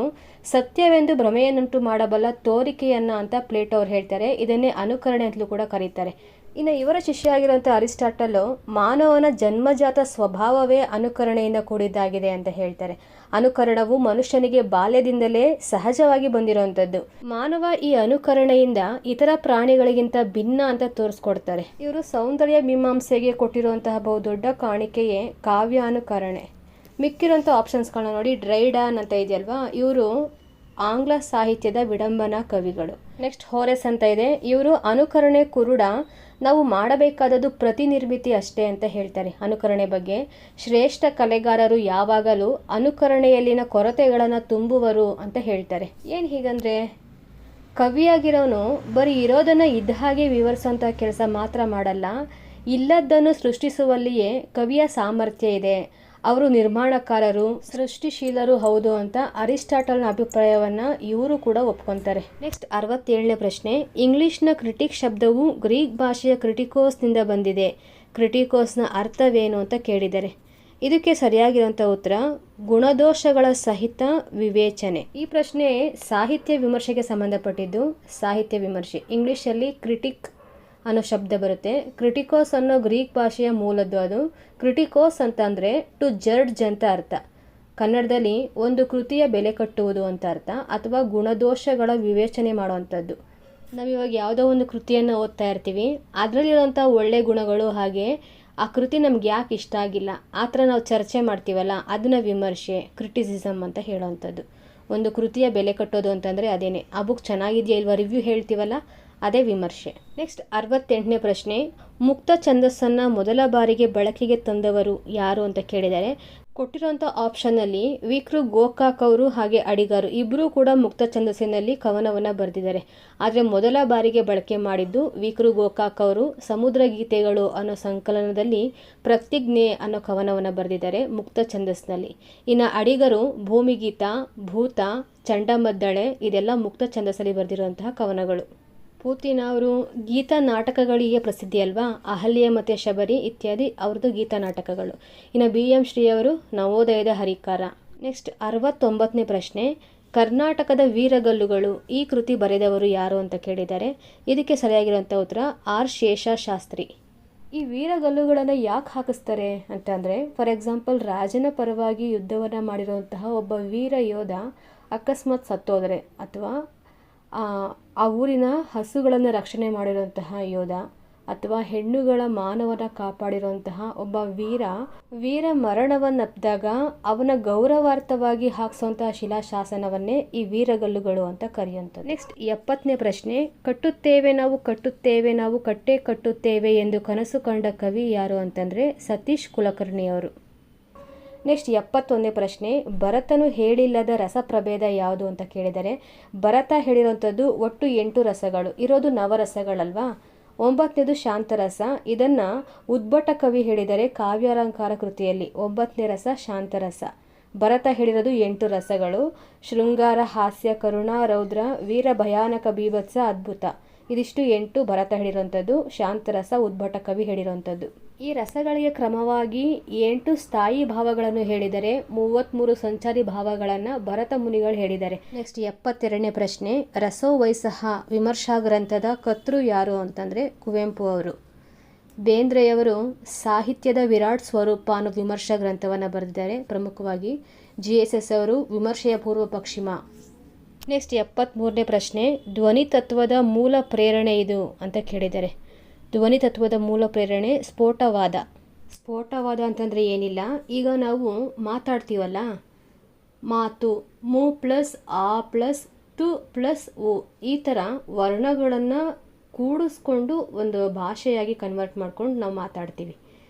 Speaker 1: ಸತ್ಯವೆಂದು ಭ್ರಮೆಯನ್ನುಂಟು ಮಾಡಬಲ್ಲ ತೋರಿಕೆಯನ್ನು ಅಂತ ಪ್ಲೇಟೋ ಅವ್ರು ಹೇಳ್ತಾರೆ. ಇದನ್ನೇ ಅನುಕರಣೆ ಅಂತಲೂ ಕೂಡ ಕರೀತಾರೆ. ಇನ್ನು ಇವರ ಶಿಷ್ಯ ಆಗಿರುವಂಥ ಅರಿಸ್ಟಾಟಲ್ ಮಾನವನ ಜನ್ಮಜಾತ ಸ್ವಭಾವವೇ ಅನುಕರಣೆಯಿಂದ ಕೂಡಿದ್ದಾಗಿದೆ ಅಂತ ಹೇಳ್ತಾರೆ. ಅನುಕರಣವು ಮನುಷ್ಯನಿಗೆ ಬಾಲ್ಯದಿಂದಲೇ ಸಹಜವಾಗಿ ಬಂದಿರುವಂಥದ್ದು. ಮಾನವ ಈ ಅನುಕರಣೆಯಿಂದ ಇತರ ಪ್ರಾಣಿಗಳಿಗಿಂತ ಭಿನ್ನ ಅಂತ ತೋರಿಸ್ಕೊಡ್ತಾರೆ. ಇವರು ಸೌಂದರ್ಯ ಮೀಮಾಂಸೆಗೆ ಕೊಟ್ಟಿರುವಂತಹ ಬಹುದೊಡ್ಡ ಕಾಣಿಕೆಯೇ ಕಾವ್ಯ ಅನುಕರಣೆ. ಮಿಕ್ಕಿರುವಂಥ ಆಪ್ಷನ್ಸ್ಗಳನ್ನ ನೋಡಿ, ಡ್ರೈಡನ್ ಅಂತ ಇದೆಯಲ್ವಾ, ಇವರು ಆಂಗ್ಲ ಸಾಹಿತ್ಯದ ವಿಡಂಬನಾ ಕವಿಗಳು. ನೆಕ್ಸ್ಟ್ ಹೋರೆಸ್ ಅಂತ ಇದೆ, ಇವರು ಅನುಕರಣೆ ಕುರುಡ, ನಾವು ಮಾಡಬೇಕಾದದ್ದು ಪ್ರತಿನಿರ್ಮಿತಿ ಅಷ್ಟೇ ಅಂತ ಹೇಳ್ತಾರೆ. ಅನುಕರಣೆ ಬಗ್ಗೆ ಶ್ರೇಷ್ಠ ಕಲೆಗಾರರು ಯಾವಾಗಲೂ ಅನುಕರಣೆಯಲ್ಲಿನ ಕೊರತೆಗಳನ್ನು ತುಂಬುವರು ಅಂತ ಹೇಳ್ತಾರೆ. ಏನು ಹೀಗಂದರೆ, ಕವಿಯಾಗಿರೋನು ಬರೀ ಇರೋದನ್ನು ಇದ್ದ ಹಾಗೆ ವಿವರಿಸೋಂಥ ಕೆಲಸ ಮಾತ್ರ ಮಾಡಲ್ಲ, ಇಲ್ಲದ್ದನ್ನು ಸೃಷ್ಟಿಸುವಲ್ಲಿಯೇ ಕವಿಯ ಸಾಮರ್ಥ್ಯ ಇದೆ. ಅವರು ನಿರ್ಮಾಣಕಾರರು, ಸೃಷ್ಟಿಶೀಲರು ಹೌದು ಅಂತ ಅರಿಸ್ಟಾಟಲ್ನ ಅಭಿಪ್ರಾಯವನ್ನು ಇವರು ಕೂಡ ಒಪ್ಕೊತಾರೆ. ನೆಕ್ಸ್ಟ್ 67ನೇ ಪ್ರಶ್ನೆ, ಇಂಗ್ಲಿಷ್ನ ಕ್ರಿಟಿಕ್ ಶಬ್ದವು ಗ್ರೀಕ್ ಭಾಷೆಯ ಕ್ರಿಟಿಕೋಸ್ನಿಂದ ಬಂದಿದೆ. ಕ್ರಿಟಿಕೋಸ್ನ ಅರ್ಥವೇನು ಅಂತ ಕೇಳಿದ್ದಾರೆ. ಇದಕ್ಕೆ ಸರಿಯಾಗಿರುವಂಥ ಉತ್ತರ ಗುಣದೋಷಗಳ ಸಹಿತ ವಿವೇಚನೆ. ಈ ಪ್ರಶ್ನೆ ಸಾಹಿತ್ಯ ವಿಮರ್ಶೆಗೆ ಸಂಬಂಧಪಟ್ಟಿದ್ದು. ಸಾಹಿತ್ಯ ವಿಮರ್ಶೆ ಇಂಗ್ಲೀಷಲ್ಲಿ ಕ್ರಿಟಿಕ್ ಅನ್ನೋ ಶಬ್ದ ಬರುತ್ತೆ. ಕ್ರಿಟಿಕೋಸ್ ಅನ್ನೋ ಗ್ರೀಕ್ ಭಾಷೆಯ ಮೂಲದ್ದು. ಅದು ಕ್ರಿಟಿಕೋಸ್ ಅಂತಂದರೆ ಟು ಜಡ್ಜ್ ಅಂತ ಅರ್ಥ. ಕನ್ನಡದಲ್ಲಿ ಒಂದು ಕೃತಿಯ ಬೆಲೆ ಕಟ್ಟುವುದು ಅಂತ ಅರ್ಥ, ಅಥವಾ ಗುಣದೋಷಗಳ ವಿವೇಚನೆ ಮಾಡುವಂಥದ್ದು. ನಾವಿವಾಗ ಯಾವುದೋ ಒಂದು ಕೃತಿಯನ್ನು ಓದ್ತಾ ಇರ್ತೀವಿ, ಅದರಲ್ಲಿರುವಂಥ ಒಳ್ಳೆ ಗುಣಗಳು, ಹಾಗೆ ಆ ಕೃತಿ ನಮ್ಗೆ ಯಾಕೆ ಇಷ್ಟ ಆಗಿಲ್ಲ ಆ ಥರ ನಾವು ಚರ್ಚೆ ಮಾಡ್ತೀವಲ್ಲ, ಅದನ್ನ ವಿಮರ್ಶೆ, ಕ್ರಿಟಿಸಿಸಮ್ ಅಂತ ಹೇಳೋವಂಥದ್ದು. ಒಂದು ಕೃತಿಯ ಬೆಲೆ ಕಟ್ಟೋದು ಅಂತಂದರೆ ಅದೇನೆ. ಆ ಬುಕ್ ಚೆನ್ನಾಗಿದೆಯಾ ಇಲ್ವಾ ರಿವ್ಯೂ ಹೇಳ್ತೀವಲ್ಲ, ಅದೇ ವಿಮರ್ಶೆ. ನೆಕ್ಸ್ಟ್ 68ನೇ ಪ್ರಶ್ನೆ, ಮುಕ್ತ ಛಂದಸ್ಸನ್ನು ಮೊದಲ ಬಾರಿಗೆ ಬಳಕೆಗೆ ತಂದವರು ಯಾರು ಅಂತ ಕೇಳಿದ್ದಾರೆ. ಕೊಟ್ಟಿರುವಂಥ ಆಪ್ಷನ್ನಲ್ಲಿ ವಿಕ್ರು ಗೋಕಾಕ್ ಅವರು ಹಾಗೆ ಅಡಿಗರು ಇಬ್ಬರೂ ಕೂಡ ಮುಕ್ತ ಛಂದಸ್ಸಿನಲ್ಲಿ ಕವನವನ್ನು ಬರೆದಿದ್ದಾರೆ. ಆದರೆ ಮೊದಲ ಬಾರಿಗೆ ಬಳಕೆ ಮಾಡಿದ್ದು ವಿಕ್ರು ಗೋಕಾಕ್ ಅವರು ಸಮುದ್ರ ಗೀತೆಗಳು ಅನ್ನೋ ಸಂಕಲನದಲ್ಲಿ ಪ್ರತಿಜ್ಞೆ ಅನ್ನೋ ಕವನವನ್ನು ಬರೆದಿದ್ದಾರೆ ಮುಕ್ತ ಛಂದಸ್ಸಿನಲ್ಲಿ. ಇನ್ನು ಅಡಿಗರು ಭೂಮಿಗೀತ, ಭೂತ, ಚಂಡಮದ್ದಳೆ ಇದೆಲ್ಲ ಮುಕ್ತ ಛಂದಸ್ಸಲ್ಲಿ ಬರೆದಿರುವಂತಹ ಕವನಗಳು. ಪೂತಿನ ಅವರು ಗೀತ ನಾಟಕಗಳಿಗೆ ಪ್ರಸಿದ್ಧಿ ಅಲ್ವಾ, ಅಹಲ್ಯ ಮತ್ತು ಶಬರಿ ಇತ್ಯಾದಿ ಅವ್ರದ್ದು ಗೀತ ನಾಟಕಗಳು. ಇನ್ನು BM ಶ್ರೀ ಅವರು ನವೋದಯದ ಹರಿಕಾರ, ನೆಕ್ಸ್ಟ್ 69ನೇ ಪ್ರಶ್ನೆ, ಕರ್ನಾಟಕದ ವೀರಗಲ್ಲುಗಳು ಈ ಕೃತಿ ಬರೆದವರು ಯಾರು ಅಂತ ಕೇಳಿದ್ದಾರೆ. ಇದಕ್ಕೆ ಸರಿಯಾಗಿರುವಂಥ ಉತ್ತರ ಆರ್ ಶೇಷಶಾಸ್ತ್ರಿ. ಈ ವೀರಗಲ್ಲುಗಳನ್ನು ಯಾಕೆ ಹಾಕಿಸ್ತಾರೆ ಅಂತಂದರೆ, ಫಾರ್ ಎಕ್ಸಾಂಪಲ್ ರಾಜನ ಪರವಾಗಿ ಯುದ್ಧವನ್ನು ಮಾಡಿರುವಂತಹ ಒಬ್ಬ ವೀರ ಯೋಧ ಅಕಸ್ಮಾತ್ ಸತ್ತೋದರೆ, ಅಥವಾ ಆ ಊರಿನ ಹಸುಗಳನ್ನು ರಕ್ಷಣೆ ಮಾಡಿರುವಂತಹ ಯೋಧ, ಅಥವಾ ಹೆಣ್ಣುಗಳ ಮಾನವನ ಕಾಪಾಡಿರುವಂತಹ ಒಬ್ಬ ವೀರ ಮರಣವನ್ನಪ್ಪಿದಾಗ ಅವನ ಗೌರವಾರ್ಥವಾಗಿ ಹಾಕಿಸುವಂತಹ ಶಿಲಾಶಾಸನವನ್ನೇ ಈ ವೀರಗಲ್ಲುಗಳು ಅಂತ ಕರೆಯುವಂಥದ್ದು. ನೆಕ್ಸ್ಟ್ 70ನೇ ಪ್ರಶ್ನೆ, ಕಟ್ಟುತ್ತೇವೆ ನಾವು ಕಟ್ಟೇ ಕಟ್ಟುತ್ತೇವೆ ಎಂದು ಕನಸು ಕಂಡ ಕವಿ ಯಾರು ಅಂತಂದರೆ ಸತೀಶ್ ಕುಲಕರ್ಣಿ ಅವರು. ನೆಕ್ಸ್ಟ್ 71ನೇ ಪ್ರಶ್ನೆ, ಭರತನು ಹೇಳಿಲ್ಲದ ರಸ ಪ್ರಭೇದ ಯಾವುದು ಅಂತ ಕೇಳಿದರೆ, ಭರತ ಹೇಳಿರುವಂಥದ್ದು ಒಟ್ಟು 8 ರಸಗಳು ಇರೋದು ನವರಸಗಳಲ್ವಾ. 9ನೇದು ಶಾಂತರಸ. ಇದನ್ನು ಉದ್ಭಟ ಕವಿ ಹೇಳಿದರೆ ಕಾವ್ಯಾಲಂಕಾರ ಕೃತಿಯಲ್ಲಿ 9ನೇ ರಸ ಶಾಂತರಸ. ಭರತ ಹೇಳಿರೋದು 8 ರಸಗಳು: ಶೃಂಗಾರ, ಹಾಸ್ಯ, ಕರುಣ, ರೌದ್ರ, ವೀರ, ಭಯಾನಕ, ಬೀಭತ್ಸ, ಅದ್ಭುತ. ಇದಿಷ್ಟು 8 ಭರತ ಹೇಳಿರುವಂಥದ್ದು. ಶಾಂತರಸ ಉದ್ಭಟ ಕವಿ ಹೇಳಿರುವಂಥದ್ದು. ಈ ರಸಗಳಿಗೆ ಕ್ರಮವಾಗಿ 8 ಸ್ಥಾಯಿ ಭಾವಗಳನ್ನು ಹೇಳಿದರೆ 33 ಸಂಚಾರಿ ಭಾವಗಳನ್ನು ಭರತ ಮುನಿಗಳು ಹೇಳಿದ್ದಾರೆ. ನೆಕ್ಸ್ಟ್ 72ನೇ ಪ್ರಶ್ನೆ, ರಸೋ ವೈಸಹ ವಿಮರ್ಶಾ ಗ್ರಂಥದ ಕರ್ತೃ ಯಾರು ಅಂತಂದರೆ ಕುವೆಂಪು ಅವರು. ಬೇಂದ್ರೆಯವರು ಸಾಹಿತ್ಯದ ವಿರಾಟ್ ಸ್ವರೂಪ ಅನ್ನೋ ವಿಮರ್ಶಾ ಗ್ರಂಥವನ್ನು ಬರೆದಿದ್ದಾರೆ. ಪ್ರಮುಖವಾಗಿ GSS ಅವರು ವಿಮರ್ಶೆಯ ಪೂರ್ವ ಪಶ್ಚಿಮ. ನೆಕ್ಸ್ಟ್ 73ನೇ ಪ್ರಶ್ನೆ, ಧ್ವನಿ ತತ್ವದ ಮೂಲ ಪ್ರೇರಣೆ ಇದು ಅಂತ ಕೇಳಿದ್ದಾರೆ. ಧ್ವನಿ ತತ್ವದ ಮೂಲ ಪ್ರೇರಣೆ ಸ್ಫೋಟವಾದ. ಸ್ಫೋಟವಾದ ಅಂತಂದರೆ ಏನಿಲ್ಲ, ಈಗ ನಾವು ಮಾತಾಡ್ತೀವಲ್ಲ, ಮಾತು ಮು ಪ್ಲಸ್ ಆ ಪ್ಲಸ್ ತು ಪ್ಲಸ್ ಉ ಈ ಥರ ವರ್ಣಗಳನ್ನು ಕೂಡಿಸ್ಕೊಂಡು ಒಂದು ಭಾಷೆಯಾಗಿ ಕನ್ವರ್ಟ್ ಮಾಡ್ಕೊಂಡು ನಾವು ಮಾತಾಡ್ತೀವಿ.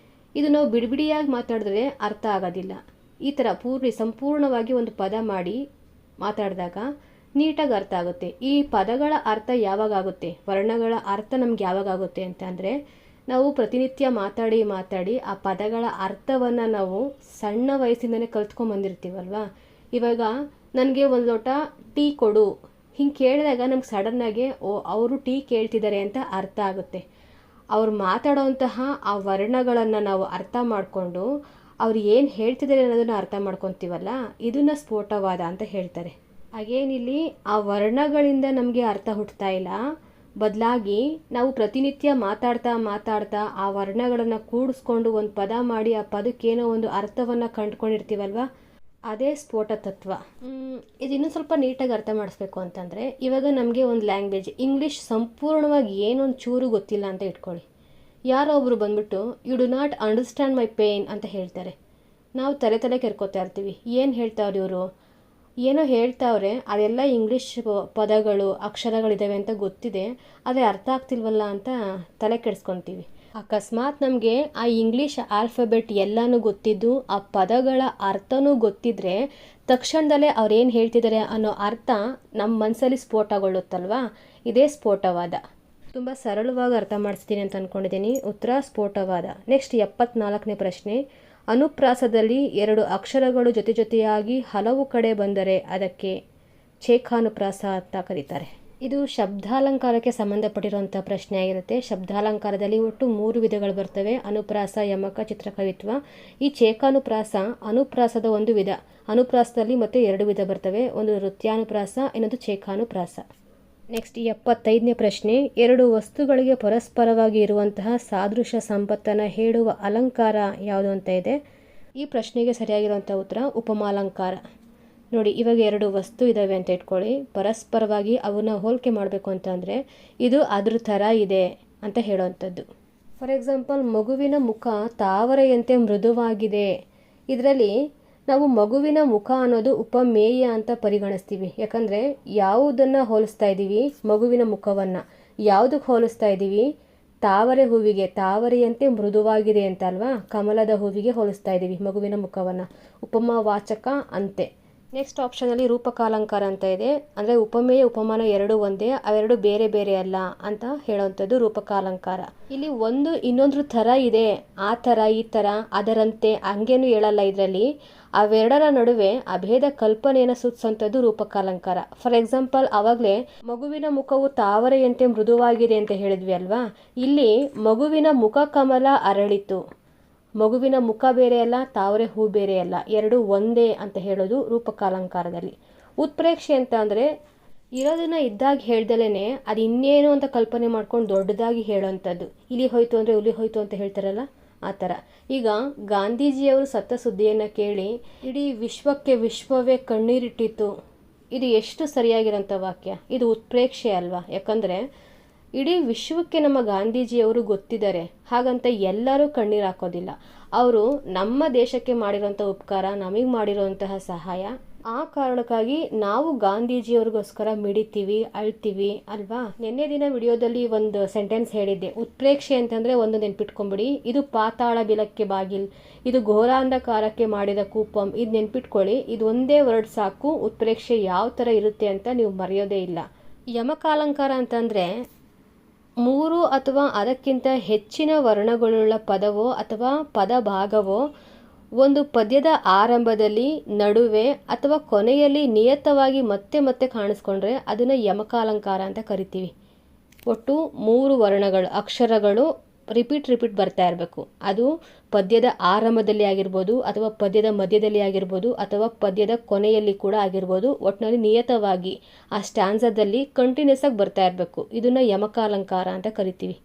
Speaker 1: ಇದು ನಾವು ಬಿಡಿಬಿಡಿಯಾಗಿ ಮಾತಾಡಿದ್ರೆ ಅರ್ಥ ಆಗೋದಿಲ್ಲ. ಈ ಥರ ಸಂಪೂರ್ಣವಾಗಿ ಒಂದು ಪದ ಮಾಡಿ ಮಾತಾಡಿದಾಗ ನೀಟಾಗಿ ಅರ್ಥ ಆಗುತ್ತೆ. ಈ ಪದಗಳ ಅರ್ಥ ಯಾವಾಗ ಆಗುತ್ತೆ, ವರ್ಣಗಳ ಅರ್ಥ ನಮ್ಗೆ ಯಾವಾಗ ಆಗುತ್ತೆ ಅಂತ ಅಂದರೆ, ನಾವು ಪ್ರತಿನಿತ್ಯ ಮಾತಾಡಿ ಆ ಪದಗಳ ಅರ್ಥವನ್ನು ನಾವು ಸಣ್ಣ ವಯಸ್ಸಿಂದನೇ ಕಲ್ತ್ಕೊಂಡ್ಬಂದಿರ್ತೀವಲ್ವ. ಇವಾಗ ನನಗೆ ಒಂದು ಲೋಟ ಟೀ ಕೊಡು ಹಿಂಗೆ ಕೇಳಿದಾಗ ನಮ್ಗೆ ಸಡನ್ನಾಗಿ ಅವರು ಟೀ ಕೇಳ್ತಿದ್ದಾರೆ ಅಂತ ಅರ್ಥ ಆಗುತ್ತೆ. ಅವ್ರು ಮಾತಾಡೋವಂತಹ ಆ ವರ್ಣಗಳನ್ನು ನಾವು ಅರ್ಥ ಮಾಡಿಕೊಂಡು ಅವ್ರು ಏನು ಹೇಳ್ತಿದ್ದಾರೆ ಅನ್ನೋದನ್ನು ಅರ್ಥ ಮಾಡ್ಕೊತೀವಲ್ಲ, ಇದನ್ನು ಸ್ಫೋಟವಾದ ಅಂತ ಹೇಳ್ತಾರೆ. ಹಾಗೇನಿಲ್ಲಿ ಆ ವರ್ಣಗಳಿಂದ ನಮಗೆ ಅರ್ಥ ಹುಟ್ಟುತ್ತಾ ಇಲ್ಲ, ಬದಲಾಗಿ ನಾವು ಪ್ರತಿನಿತ್ಯ ಮಾತಾಡ್ತಾ ಆ ವರ್ಣಗಳನ್ನು ಕೂಡಿಸ್ಕೊಂಡು ಒಂದು ಪದ ಮಾಡಿ ಆ ಪದಕ್ಕೇನೋ ಒಂದು ಅರ್ಥವನ್ನು ಕಂಡುಕೊಂಡಿರ್ತೀವಲ್ವ, ಅದೇ ಸ್ಫೋಟ ತತ್ವ. ಇದು ಇನ್ನೂ ಸ್ವಲ್ಪ ನೀಟಾಗಿ ಅರ್ಥ ಮಾಡಿಸ್ಬೇಕು ಅಂತಂದರೆ, ಇವಾಗ ನಮಗೆ ಒಂದು ಲ್ಯಾಂಗ್ವೇಜ್ ಇಂಗ್ಲೀಷ್ ಸಂಪೂರ್ಣವಾಗಿ ಏನೊಂದು ಚೂರು ಗೊತ್ತಿಲ್ಲ ಅಂತ ಇಟ್ಕೊಳ್ಳಿ. ಯಾರೋ ಒಬ್ಬರು ಬಂದ್ಬಿಟ್ಟು you do not understand my pain ಅಂತ ಹೇಳ್ತಾರೆ. ನಾವು ತಲೆ ಕೆರ್ಕೋತಾ ಇರ್ತೀವಿ, ಏನು ಹೇಳ್ತಾವ್ರಿ ಇವರು, ಏನೋ ಹೇಳ್ತಾವ್ರೆ, ಅದೆಲ್ಲ ಇಂಗ್ಲೀಷ್ ಪದಗಳು ಅಕ್ಷರಗಳಿದ್ದಾವೆ ಅಂತ ಗೊತ್ತಿದೆ, ಆದರೆ ಅರ್ಥ ಆಗ್ತಿಲ್ವಲ್ಲ ಅಂತ ತಲೆ ಕೆಡಿಸ್ಕೊತೀವಿ. ಅಕಸ್ಮಾತ್ ನಮಗೆ ಆ ಇಂಗ್ಲೀಷ್ ಆಲ್ಫಾಬೆಟ್ ಎಲ್ಲನೂ ಗೊತ್ತಿದ್ದು ಆ ಪದಗಳ ಅರ್ಥನೂ ಗೊತ್ತಿದ್ರೆ ತಕ್ಷಣದಲ್ಲೇ ಅವ್ರೇನು ಹೇಳ್ತಿದ್ದಾರೆ ಅನ್ನೋ ಅರ್ಥ ನಮ್ಮ ಮನಸ್ಸಲ್ಲಿ ಸ್ಫೋಟಗೊಳ್ಳುತ್ತಲ್ವಾ, ಇದೇ ಸ್ಫೋಟವಾದ. ತುಂಬ ಸರಳವಾಗಿ ಅರ್ಥ ಮಾಡಿಸ್ತೀನಿ ಅಂತ ಅಂದ್ಕೊಂಡಿದ್ದೀನಿ. ಉತ್ತರ ಸ್ಫೋಟವಾದ. ನೆಕ್ಸ್ಟ್ 74ನೇ ಪ್ರಶ್ನೆ, ಅನುಪ್ರಾಸದಲ್ಲಿ 2 ಅಕ್ಷರಗಳು ಜೊತೆಯಾಗಿ ಹಲವು ಕಡೆ ಬಂದರೆ ಅದಕ್ಕೆ ಛೇಕಾನುಪ್ರಾಸ ಅಂತ ಕರೀತಾರೆ. ಇದು ಶಬ್ದಾಲಂಕಾರಕ್ಕೆ ಸಂಬಂಧಪಟ್ಟಿರುವಂಥ ಪ್ರಶ್ನೆ ಆಗಿರುತ್ತೆ. ಶಬ್ದಾಲಂಕಾರದಲ್ಲಿ ಒಟ್ಟು 3 ವಿಧಗಳು ಬರ್ತವೆ: ಅನುಪ್ರಾಸ, ಯಮಕ, ಚಿತ್ರಕವಿತ್ವ. ಈ ಛೇಕಾನುಪ್ರಾಸ ಅನುಪ್ರಾಸದ ಒಂದು ವಿಧ. ಅನುಪ್ರಾಸದಲ್ಲಿ ಮತ್ತೆ 2 ವಿಧ ಬರ್ತವೆ, ಒಂದು ನೃತ್ಯಾನುಪ್ರಾಸ, ಇನ್ನೊಂದು ಛೇಕಾನುಪ್ರಾಸ. ನೆಕ್ಸ್ಟ್ 75ನೇ ಪ್ರಶ್ನೆ, 2 ವಸ್ತುಗಳಿಗೆ ಪರಸ್ಪರವಾಗಿ ಇರುವಂತಹ ಸಾದೃಶ್ಯ ಸಂಪತ್ತನ್ನು ಹೇಳುವ ಅಲಂಕಾರ ಯಾವುದು ಅಂತ ಇದೆ. ಈ ಪ್ರಶ್ನೆಗೆ ಸರಿಯಾಗಿರುವಂಥ ಉತ್ತರ ಉಪಮಾಲಂಕಾರ. ನೋಡಿ, ಇವಾಗ 2 ವಸ್ತು ಇದ್ದಾವೆ ಅಂತ ಇಟ್ಕೊಳ್ಳಿ, ಪರಸ್ಪರವಾಗಿ ಅವನ್ನ ಹೋಲಿಕೆ ಮಾಡಬೇಕು ಅಂತಂದರೆ ಇದು ಅದ್ರ ಥರ ಇದೆ ಅಂತ ಹೇಳೋವಂಥದ್ದು. ಫಾರ್ ಎಕ್ಸಾಂಪಲ್, ಮಗುವಿನ ಮುಖ ತಾವರೆಯಂತೆ ಮೃದುವಾಗಿದೆ. ಇದರಲ್ಲಿ ನಾವು ಮಗುವಿನ ಮುಖ ಅನ್ನೋದು ಉಪಮೇಯ ಅಂತ ಪರಿಗಣಿಸ್ತೀವಿ. ಯಾಕಂದರೆ ಯಾವುದನ್ನು ಹೋಲಿಸ್ತಾ ಇದ್ದೀವಿ, ಮಗುವಿನ ಮುಖವನ್ನು ಯಾವುದಕ್ಕೆ ಹೋಲಿಸ್ತಾ ಇದ್ದೀವಿ, ತಾವರೆ ಹೂವಿಗೆ. ತಾವರೆಯಂತೆ ಮೃದುವಾಗಿದೆ ಅಂತ ಅಲ್ವಾ, ಕಮಲದ ಹೂವಿಗೆ ಹೋಲಿಸ್ತಾ ಇದ್ದೀವಿ ಮಗುವಿನ ಮುಖವನ್ನು. ಉಪಮಾವಾಚಕ ಅಂತೆ. ನೆಕ್ಸ್ಟ್ ಆಪ್ಷನಲ್ಲಿ ರೂಪಕಾಲಂಕಾರ ಅಂತ ಇದೆ. ಅಂದರೆ ಉಪಮೇಯ ಉಪಮಾನ 2 ಒಂದೇ, ಅವೆರಡು ಬೇರೆ ಬೇರೆ ಅಲ್ಲ ಅಂತ ಹೇಳೋವಂಥದ್ದು ರೂಪಕಾಲಂಕಾರ. ಇಲ್ಲಿ ಒಂದು ಇನ್ನೊಂದ್ರ ಥರ ಇದೆ, ಆ ಥರ ಈ ಥರ ಅದರಂತೆ ಹಂಗೇನು ಹೇಳಲ್ಲ. ಇದರಲ್ಲಿ ಅವೆರಡರ ನಡುವೆ ಅಭೇದ ಕಲ್ಪನೆಯನ್ನು ಸೂಚಿಸುವಂಥದ್ದು ರೂಪಕಾಲಂಕಾರ. ಫಾರ್ ಎಕ್ಸಾಂಪಲ್, ಆವಾಗಲೇ ಮಗುವಿನ ಮುಖವು ತಾವರೆಯಂತೆ ಮೃದುವಾಗಿದೆ ಅಂತ ಹೇಳಿದ್ವಿ ಅಲ್ವಾ. ಇಲ್ಲಿ ಮಗುವಿನ ಮುಖ ಕಮಲ ಅರಳಿತು, ಮಗುವಿನ ಮುಖ ಬೇರೆ ಅಲ್ಲ, ತಾವರೆ ಹೂ ಬೇರೆ ಅಲ್ಲ, ಎರಡು ಒಂದೇ ಅಂತ ಹೇಳೋದು ರೂಪಕಾಲಂಕಾರದಲ್ಲಿ. ಉತ್ಪ್ರೇಕ್ಷೆ ಅಂತ ಅಂದರೆ ಇರೋದನ್ನ ಇದ್ದಾಗ ಹೇಳ್ದಲೇ ಅದು ಇನ್ನೇನು ಅಂತ ಕಲ್ಪನೆ ಮಾಡ್ಕೊಂಡು ದೊಡ್ಡದಾಗಿ ಹೇಳೋವಂಥದ್ದು. ಇಲ್ಲಿ ಹೋಯ್ತು ಅಂದರೆ ಹುಲಿ ಹೋಯ್ತು ಅಂತ ಹೇಳ್ತಾರಲ್ಲ, ಆ ಥರ. ಈಗ ಗಾಂಧೀಜಿಯವರು ಸತ್ತ ಸುದ್ದಿಯನ್ನು ಕೇಳಿ ಇಡೀ ವಿಶ್ವವೇ ಕಣ್ಣೀರಿಟ್ಟಿತ್ತು. ಇದು ಎಷ್ಟು ಸರಿಯಾಗಿರೋಂಥ ವಾಕ್ಯ. ಇದು ಉತ್ಪ್ರೇಕ್ಷೆ ಅಲ್ವಾ? ಯಾಕಂದರೆ ಇಡೀ ವಿಶ್ವಕ್ಕೆ ನಮ್ಮ ಗಾಂಧೀಜಿಯವರು ಗೊತ್ತಿದ್ದಾರೆ, ಹಾಗಂತ ಎಲ್ಲರೂ ಕಣ್ಣೀರು ಹಾಕೋದಿಲ್ಲ. ಅವರು ನಮ್ಮ ದೇಶಕ್ಕೆ ಮಾಡಿರೋಂಥ ಉಪಕಾರ, ನಮಗೆ ಮಾಡಿರೋಂತಹ ಸಹಾಯ, ಆ ಕಾರಣಕ್ಕಾಗಿ ನಾವು ಗಾಂಧೀಜಿಯವ್ರಿಗೋಸ್ಕರ ಮಿಡಿತೀವಿ, ಅಳ್ತೀವಿ ಅಲ್ವಾ? ನಿನ್ನೆ ದಿನ ವಿಡಿಯೋದಲ್ಲಿ ಒಂದು ಸೆಂಟೆನ್ಸ್ ಹೇಳಿದ್ದೆ, ಉತ್ಪ್ರೇಕ್ಷೆ ಅಂತಂದರೆ ಒಂದು ನೆನ್ಪಿಟ್ಕೊಂಬಿಡಿ, ಇದು ಪಾತಾಳ ಬಿಲಕ್ಕೆ ಬಾಗಿಲ್, ಇದು ಘೋರಾಂಧಕಾರಕ್ಕೆ ಮಾಡಿದ ಕೂಪಂ. ಇದು ನೆನ್ಪಿಟ್ಕೊಳ್ಳಿ, ಇದು ಒಂದೇ ವರ್ಡ್ ಸಾಕು, ಉತ್ಪ್ರೇಕ್ಷೆ ಯಾವ ಥರ ಇರುತ್ತೆ ಅಂತ ನೀವು ಮರೆಯೋದೇ ಇಲ್ಲ. ಯಮಕಾಲಂಕಾರ ಅಂತಂದರೆ 3 ಅಥವಾ ಅದಕ್ಕಿಂತ ಹೆಚ್ಚಿನ ವರ್ಣಗಳುಳ್ಳ ಪದವೋ ಅಥವಾ ಪದ ಭಾಗವೋ ಒಂದು ಪದ್ಯದ ಆರಂಭದಲ್ಲಿ, ನಡುವೆ ಅಥವಾ ಕೊನೆಯಲ್ಲಿ ನಿಯತವಾಗಿ ಮತ್ತೆ ಮತ್ತೆ ಕಾಣಿಸ್ಕೊಂಡ್ರೆ ಅದನ್ನು ಯಮಕಾಲಂಕಾರ ಅಂತ ಕರಿತೀವಿ. ಒಟ್ಟು 3 ವರ್ಣಗಳು, ಅಕ್ಷರಗಳು ರಿಪೀಟ್ ಬರ್ತಾ ಇರಬೇಕು. ಅದು ಪದ್ಯದ ಆರಂಭದಲ್ಲಿ ಆಗಿರ್ಬೋದು, ಅಥವಾ ಪದ್ಯದ ಮಧ್ಯದಲ್ಲಿ ಆಗಿರ್ಬೋದು, ಅಥವಾ ಪದ್ಯದ ಕೊನೆಯಲ್ಲಿ ಕೂಡ ಆಗಿರ್ಬೋದು. ಒಟ್ಟಿನಲ್ಲಿ ನಿಯತವಾಗಿ ಆ ಸ್ಟ್ಯಾನ್ಸದಲ್ಲಿ ಕಂಟಿನ್ಯೂಸ್ ಆಗಿ ಬರ್ತಾ ಇರಬೇಕು. ಇದನ್ನು ಯಮಕಾಲಂಕಾರ ಅಂತ ಕರಿತೀವಿ.